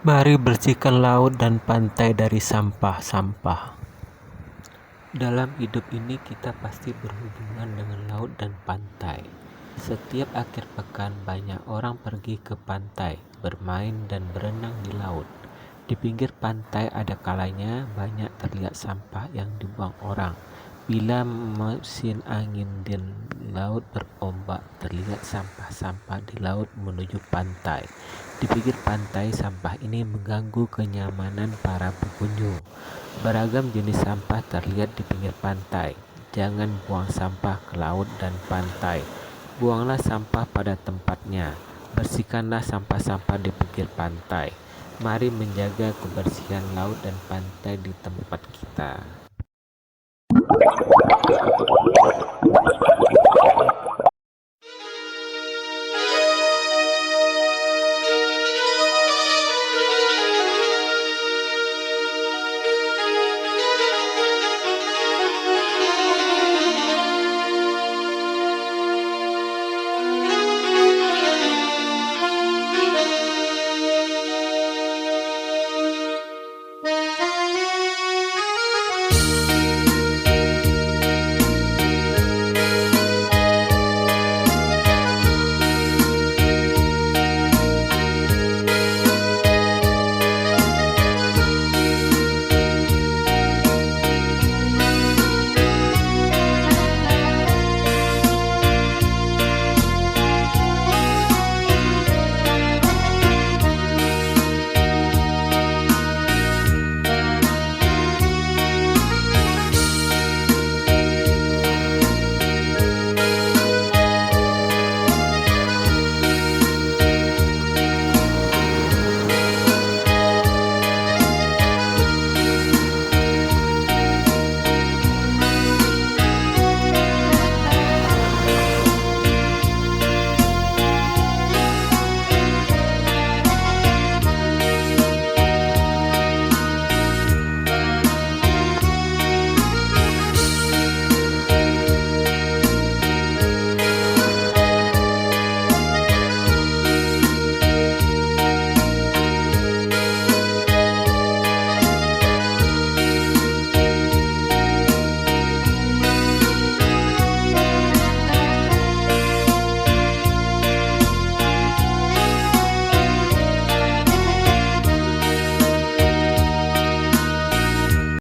Mari bersihkan laut dan pantai dari sampah-sampah. Dalam hidup ini kita pasti berhubungan dengan laut dan pantai. Setiap akhir pekan banyak orang pergi ke pantai, bermain dan berenang di laut. Di pinggir pantai ada kalanya banyak terlihat sampah yang dibuang orang. Bila musim angin dan laut berombak, terlihat sampah-sampah di laut menuju pantai. Di pinggir pantai, sampah ini mengganggu kenyamanan para pengunjung. Beragam jenis sampah terlihat di pinggir pantai. Jangan buang sampah ke laut dan pantai. Buanglah sampah pada tempatnya. Bersihkanlah sampah-sampah di pinggir pantai. Mari menjaga kebersihan laut dan pantai di tempat kita.